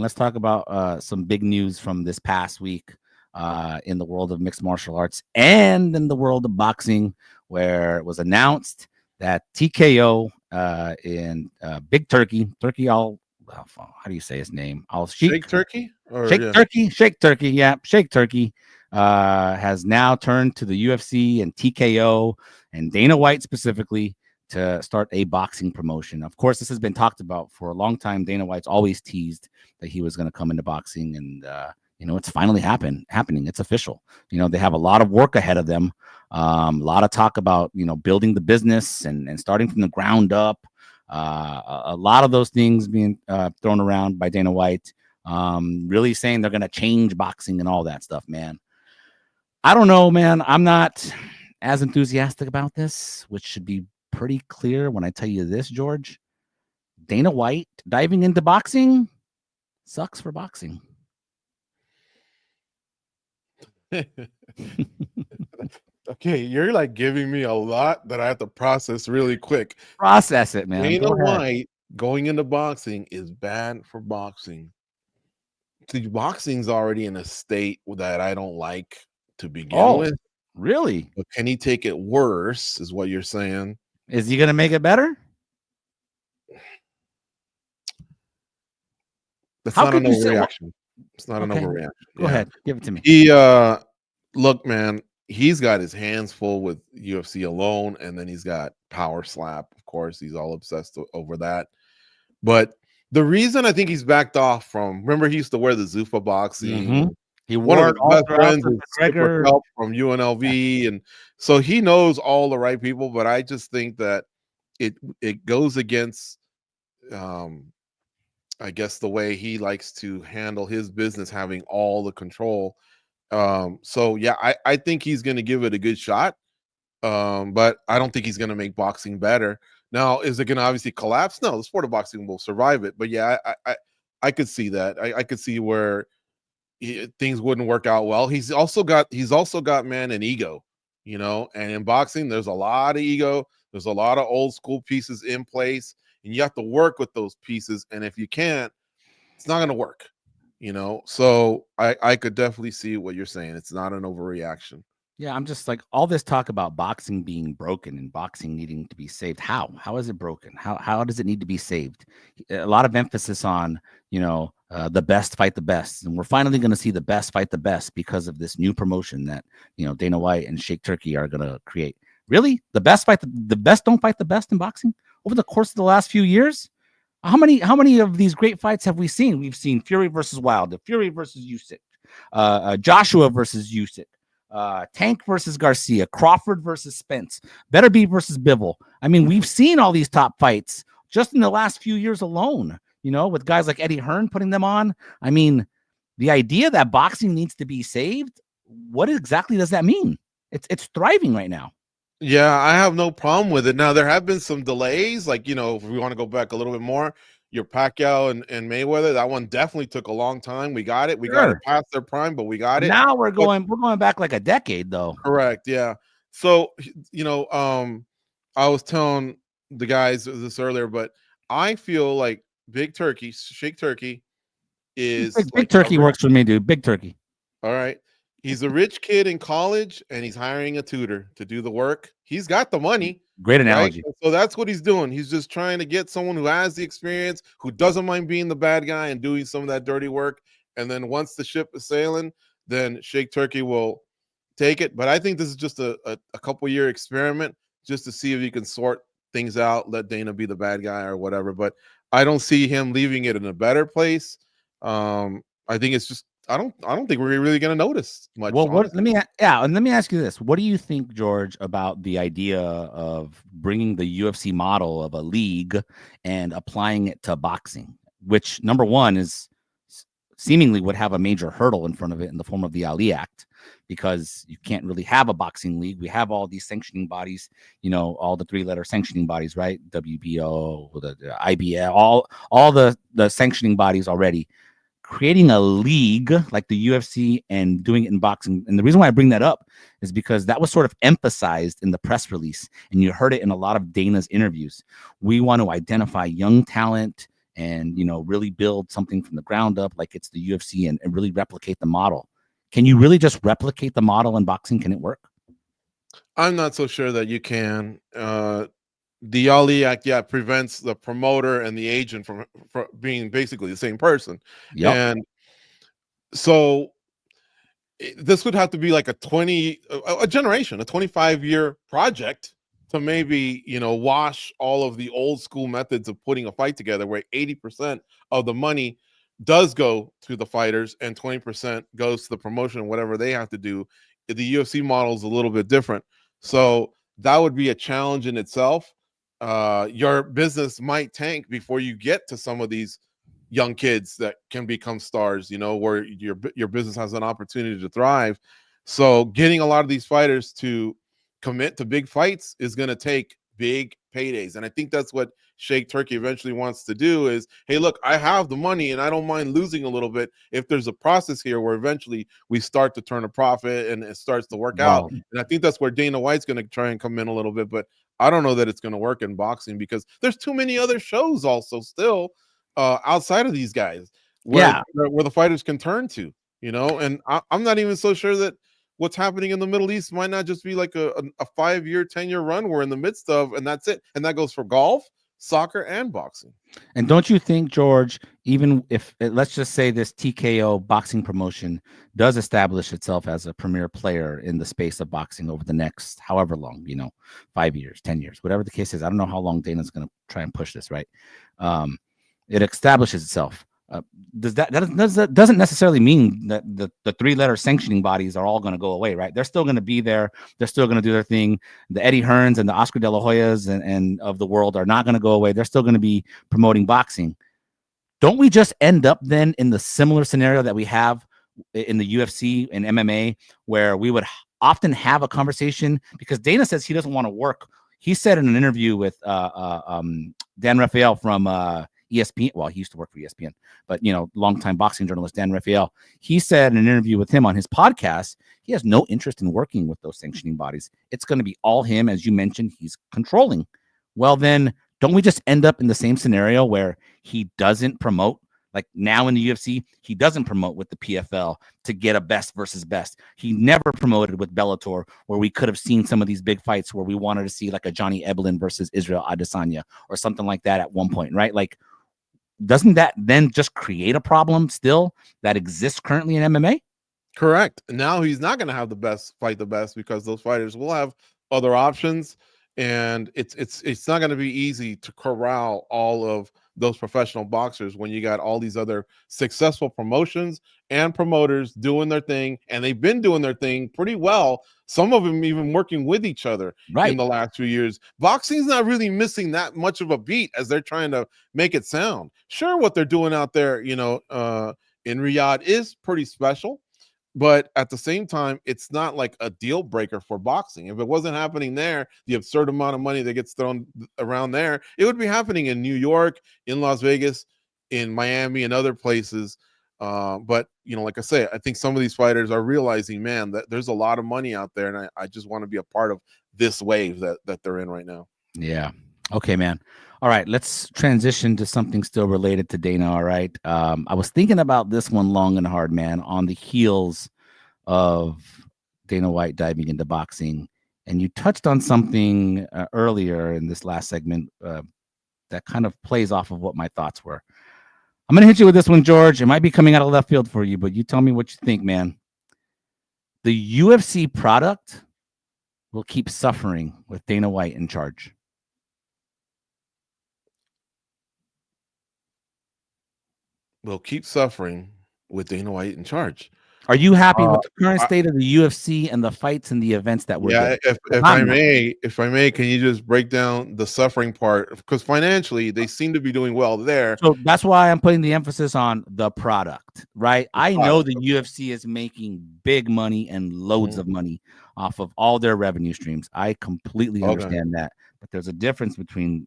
Let's talk about some big news from this past week in the world of mixed martial arts and in the world of boxing, where it was announced that TKO in Big Turkey, how do you say his name? Shake Turkey? Or Shake yeah. Turkey, yeah, Shake Turkey has now turned to the UFC and TKO and Dana White specifically to start a boxing promotion. Of course, this has been talked about for a long time. Dana White's always teased that he was going to come into boxing, and it's finally happening. It's official. They have a lot of work ahead of them. A lot of talk about building the business and starting from the ground up. A lot of those things being thrown around by Dana White, really saying they're going to change boxing and all that stuff, man. I don't know, man. I'm not as enthusiastic about this, which should be pretty clear when I tell you this, George. Dana White diving into boxing sucks for boxing. Okay, you're like giving me a lot that I have to process really quick. Process it, man. Dana White going into boxing is bad for boxing. See, boxing's already in a state that I don't like to begin with. Really? But can he take it worse, is what you're saying? Is he going to make it better? That's not an overreaction. It's not an overreaction. Go ahead. Give it to me. Look, man, he's got his hands full with UFC alone, and then he's got Power Slap. Of course, he's all obsessed over that. But the reason I think he's backed off from, remember, he used to wear the Zuffa boxing. Mm-hmm. He One wore of his best friends is McGregor help from UNLV, and so he knows all the right people. But I just think that it goes against, I guess, the way he likes to handle his business, having all the control. So yeah, I think he's going to give it a good shot, but I don't think he's going to make boxing better. Now, is it going to obviously collapse? No, the sport of boxing will survive it. But yeah, I could see that. I could see where things wouldn't work out well. He's also got man an ego, and in boxing there's a lot of ego. There's a lot of old school pieces in place, and you have to work with those pieces. And if you can't, it's not going to work. So I could definitely see what you're saying. It's not an overreaction. Yeah, I'm just like, all this talk about boxing being broken and boxing needing to be saved. How is it broken? How does it need to be saved? A lot of emphasis on, the best fight the best. And we're finally going to see the best fight the best because of this new promotion that, Dana White and Shake Turkey are going to create. Really? The best don't fight the best in boxing over the course of the last few years? How many of these great fights have we seen? We've seen Fury versus Wilder, Fury versus Usyk, Joshua versus Usyk, Tank versus Garcia, Crawford versus Spence, Beterbiev versus Bivol. I mean, we've seen all these top fights just in the last few years alone, with guys like Eddie Hearn putting them on. I mean, the idea that boxing needs to be saved, what exactly does that mean? It's thriving right now. Yeah, I have no problem with it. Now, there have been some delays, like, if we want to go back a little bit more, your Pacquiao and Mayweather, that one definitely took a long time. We got it. We got it past their prime, but we got it. Now we're going back like a decade, though. Correct, yeah. So, I was telling the guys this earlier, but I feel like Shake Turkey is Big Turkey works for me, dude. Big Turkey. All right. He's a rich kid in college, and he's hiring a tutor to do the work. He's got the money. Great analogy. Right? So that's what he's doing. He's just trying to get someone who has the experience, who doesn't mind being the bad guy and doing some of that dirty work. And then once the ship is sailing, then Shake Turkey will take it. But I think this is just a couple-year experiment just to see if he can sort things out, let Dana be the bad guy or whatever. But I don't see him leaving it in a better place. I think it's just, I don't think we're really going to notice much. Well, let me ask you this. What do you think, George, about the idea of bringing the UFC model of a league and applying it to boxing, which, number one, is seemingly would have a major hurdle in front of it in the form of the Ali Act, because you can't really have a boxing league. We have all these sanctioning bodies, all the three-letter sanctioning bodies, right? WBO, the IBL, all the sanctioning bodies already. Creating a league like the UFC and doing it in boxing. And the reason why I bring that up is because that was sort of emphasized in the press release, and you heard it in a lot of Dana's interviews. We want to identify young talent and really build something from the ground up like it's the UFC, and really replicate the model. Can you really just replicate the model in boxing? Can it work? I'm not so sure that you can. The Ali Act, yeah, prevents the promoter and the agent from being basically the same person. Yep. And so this would have to be like a generation, a 25-year project to maybe, wash all of the old school methods of putting a fight together, where 80% of the money does go to the fighters and 20% goes to the promotion, whatever they have to do. The UFC model is a little bit different. So that would be a challenge in itself. Your business might tank before you get to some of these young kids that can become stars, where your business has an opportunity to thrive. So getting a lot of these fighters to commit to big fights is going to take big paydays. And I think that's what Sheikh Turki eventually wants to do is, hey, look, I have the money and I don't mind losing a little bit if there's a process here where eventually we start to turn a profit and it starts to work out. Wow. And I think that's where Dana White's going to try and come in a little bit, but I don't know that it's going to work in boxing because there's too many other shows also still outside of these guys Yeah. where the fighters can turn to, and I'm not even so sure that what's happening in the Middle East might not just be like a 5-year, 10-year run we're in the midst of, and that's it. And that goes for golf, soccer, and boxing. And don't you think, George, even if let's just say this TKO boxing promotion does establish itself as a premier player in the space of boxing over the next however long, 5 years, 10 years, whatever the case is. I don't know how long Dana's going to try and push this, right? It establishes itself. That doesn't necessarily mean that the three-letter sanctioning bodies are all going to go away, right? They're still going to be there. They're still going to do their thing. The Eddie Hearns and the Oscar De La Hoyas and of the world are not going to go away. They're still going to be promoting boxing. Don't we just end up then in the similar scenario that we have in the UFC and MMA, where we would often have a conversation because Dana says he doesn't want to work. He said in an interview with Dan Rafael from ESPN. Well, he used to work for ESPN, but longtime boxing journalist Dan Rafael. He said in an interview with him on his podcast, he has no interest in working with those sanctioning bodies. It's going to be all him, as you mentioned. He's controlling. Well, then don't we just end up in the same scenario where he doesn't promote? Like now in the UFC, he doesn't promote with the PFL to get a best versus best. He never promoted with Bellator, where we could have seen some of these big fights where we wanted to see like a Johnny Eblen versus Israel Adesanya or something like that at one point, right? Like, doesn't that then just create a problem still that exists currently in MMA? Correct. Now he's not going to have the best fight the best because those fighters will have other options, and it's not going to be easy to corral all of those professional boxers when you got all these other successful promotions and promoters doing their thing, and they've been doing their thing pretty well. Some of them even working with each other in the last few years. Boxing's not really missing that much of a beat as they're trying to make it sound. Sure, what they're doing out there, in Riyadh is pretty special. But at the same time, it's not like a deal breaker for boxing. If it wasn't happening there, the absurd amount of money that gets thrown around there, it would be happening in New York, in Las Vegas, in Miami, and other places. But like I say, I think some of these fighters are realizing, man, that there's a lot of money out there, and I just want to be a part of this wave that they're in right now. Yeah. Okay, man. All right, let's transition to something still related to Dana. All right. I was thinking about this one long and hard, man, on the heels of Dana White diving into boxing. And you touched on something earlier in this last segment that kind of plays off of what my thoughts were. I'm going to hit you with this one, George. It might be coming out of left field for you, but you tell me what you think, man. The UFC product will keep suffering with Dana White in charge. Will keep suffering with Dana White in charge. Are you happy with the current state of the UFC and the fights and the events that we're getting? If I may, can you just break down the suffering part? Because financially, they seem to be doing well there. So that's why I'm putting the emphasis on the product, right? I know the UFC is making big money and loads of money off of all their revenue streams. I completely understand that. But there's a difference between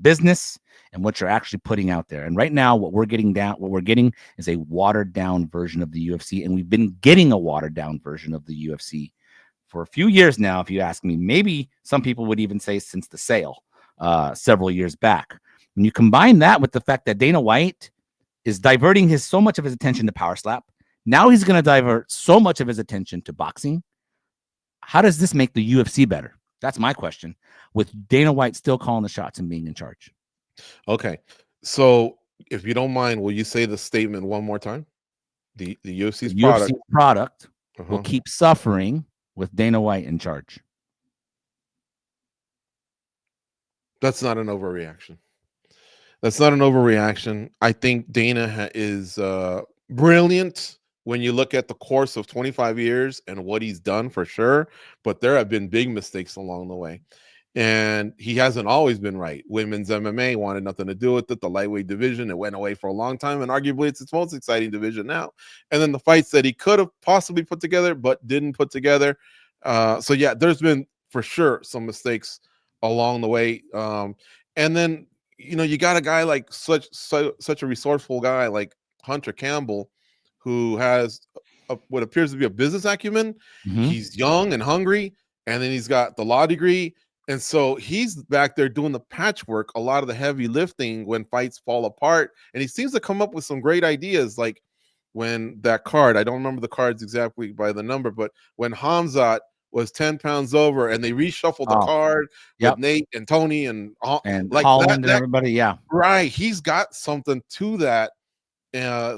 business and what you're actually putting out there. And right now, what we're getting is a watered down version of the UFC. And we've been getting a watered down version of the UFC for a few years now, if you ask me. Maybe some people would even say since the sale several years back. When you combine that with the fact that Dana White is diverting so much of his attention to power slap, now he's going to divert so much of his attention to boxing. How does this make the UFC better? That's my question. With Dana White still calling the shots and being in charge. Okay. So if you don't mind, will you say the statement one more time? The UFC's The UFC product. product will Uh-huh. keep suffering with Dana White in charge. That's not an overreaction. That's not an overreaction. I think Dana is brilliant when you look at the course of 25 years and what he's done for sure. But there have been big mistakes along the way. And he hasn't always been right. Women's MMA wanted nothing to do with it. The lightweight division, it went away for a long time. And arguably, it's its most exciting division now. And then the fights that he could have possibly put together, but didn't put together. So, yeah, there's been for sure some mistakes along the way. And then you got a guy like such a resourceful guy like Hunter Campbell, who has what appears to be a business acumen. Mm-hmm. He's young and hungry, and then he's got the law degree, and so he's back there doing the patchwork, a lot of the heavy lifting when fights fall apart. And he seems to come up with some great ideas, like when that card, I don't remember the cards exactly by the number, but when Hamzat was 10 pounds over and they reshuffled the Oh, card with yep. Nate and Tony and And like Holland and that everybody. Yeah. right, he's got something to that,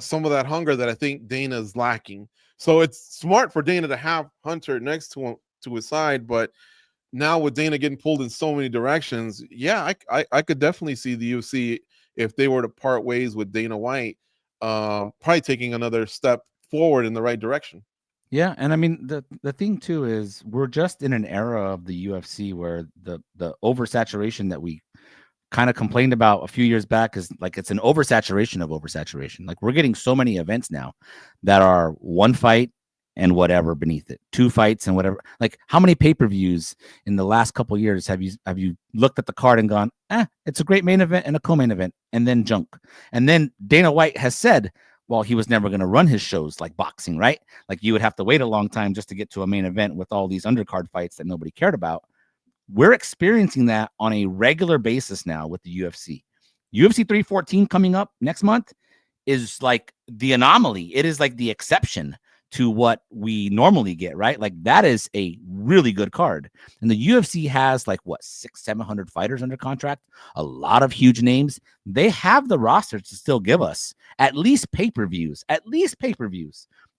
some of that hunger that I think Dana's lacking. So it's smart for Dana to have Hunter next to him, to his side. But now with Dana getting pulled in so many directions, yeah, I could definitely see the UFC, if they were to part ways with Dana White, probably taking another step forward in the right direction. Yeah, and I mean the thing too is we're just in an era of the UFC where the oversaturation that we kind of complained about a few years back is like it's an oversaturation of oversaturation. Like we're getting so many events now that are one fight and whatever beneath it, two fights and whatever. Like how many pay-per-views in the last couple of years have you looked at the card and gone, it's a great main event and a co-main event, and then junk. And then Dana White has said, well, he was never going to run his shows like boxing, right? Like you would have to wait a long time just to get to a main event with all these undercard fights that nobody cared about. We're experiencing that on a regular basis now with the UFC. UFC 314 coming up next month is like the anomaly. It is like the exception to what we normally get, right? Like that is a really good card. And the UFC has like what, 600-700 fighters under contract, a lot of huge names. They have the roster to still give us at least pay-per-views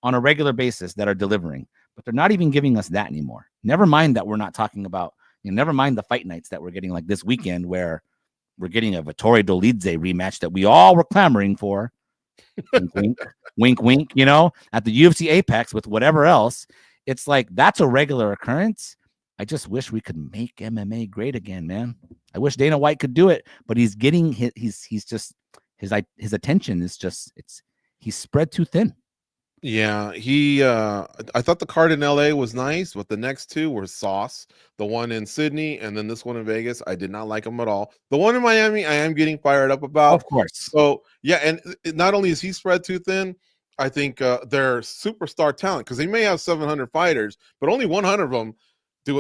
on a regular basis that are delivering, but they're not even giving us that anymore. Never mind that we're not talking about, never mind the fight nights that we're getting like this weekend where we're getting a Vittorio Dolidze rematch that we all were clamoring for. Wink, wink, wink, wink, at the UFC Apex with whatever else. It's like that's a regular occurrence. I just wish we could make MMA great again, man. I wish Dana White could do it, but he's getting he's just his attention is just he's spread too thin. Yeah, I thought the card in LA was nice, but the next two were sauce. The one in Sydney and then this one in Vegas, I did not like them at all. The one in Miami, I am getting fired up about. Of course. So, yeah, and not only is he spread too thin, I think they're superstar talent because they may have 700 fighters, but only 100 of them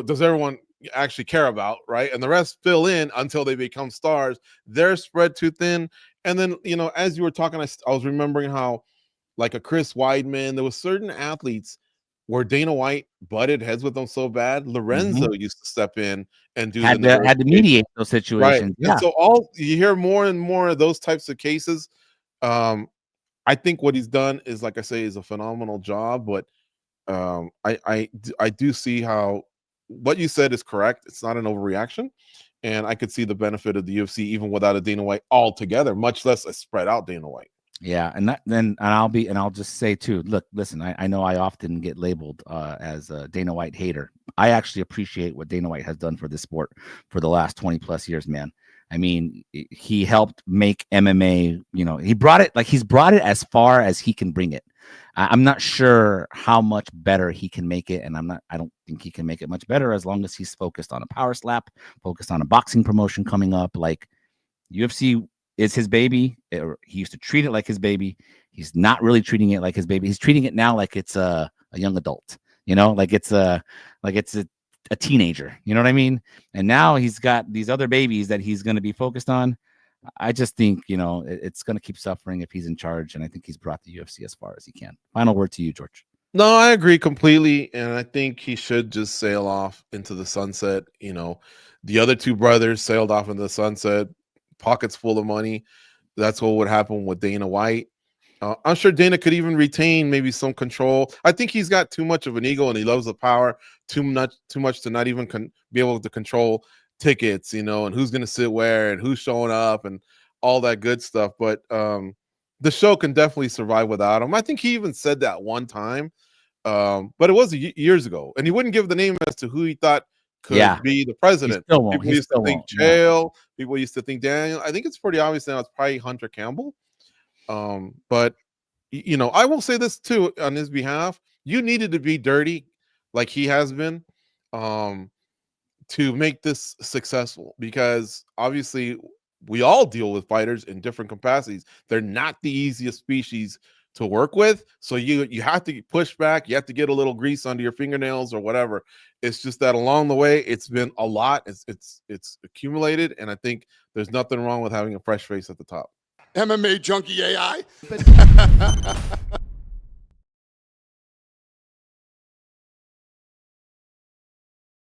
does everyone actually care about, right? And the rest fill in until they become stars. They're spread too thin. And then, as you were talking, I was remembering how like a Chris Weidman, there was certain athletes where Dana White butted heads with them so bad. Lorenzo used to step in and do the Had to negotiation. mediate those Right. situations. And Yeah. so you hear more and more of those types of cases. I think what he's done is, like I say, is a phenomenal job. But I do see how what you said is correct. It's not an overreaction. And I could see the benefit of the UFC even without a Dana White altogether, much less a spread out Dana White. Yeah, and I'll just say too. Look, listen, I know I often get labeled as a Dana White hater. I actually appreciate what Dana White has done for this sport for the last 20 plus years, man. I mean, he helped make MMA. He's brought it as far as he can bring it. I'm not sure how much better he can make it, and I don't think he can make it much better as long as he's focused on a power slap, focused on a boxing promotion coming up, like UFC. Is his baby. He used to treat it like his baby. He's not really treating it like his baby. He's treating it now like it's a young adult, like it's a teenager. You know what I mean? And now he's got these other babies that he's going to be focused on. I just think, it's going to keep suffering if he's in charge, and I think he's brought the UFC as far as he can. Final word to you, George. No, I agree completely, and I think he should just sail off into the sunset. The other two brothers sailed off into the sunset, pockets full of money. That's what would happen with Dana White. I'm sure Dana could even retain maybe some control. I think he's got too much of an ego, and he loves the power too much to not even be able to control tickets, and who's going to sit where and who's showing up and all that good stuff. But the show can definitely survive without him. I think he even said that one time, but it was years ago, and he wouldn't give the name as to who he thought could be the president. He still won't. People used to think Chael. People used to think Daniel. I think it's pretty obvious now it's probably Hunter Campbell. But I will say this too on his behalf. You needed to be dirty like he has been to make this successful, because obviously we all deal with fighters in different capacities. They're not the easiest species to work with. So you have to push back. You have to get a little grease under your fingernails or whatever. It's just that along the way, it's been a lot. It's accumulated. And I think there's nothing wrong with having a fresh face at the top. MMA Junkie AI.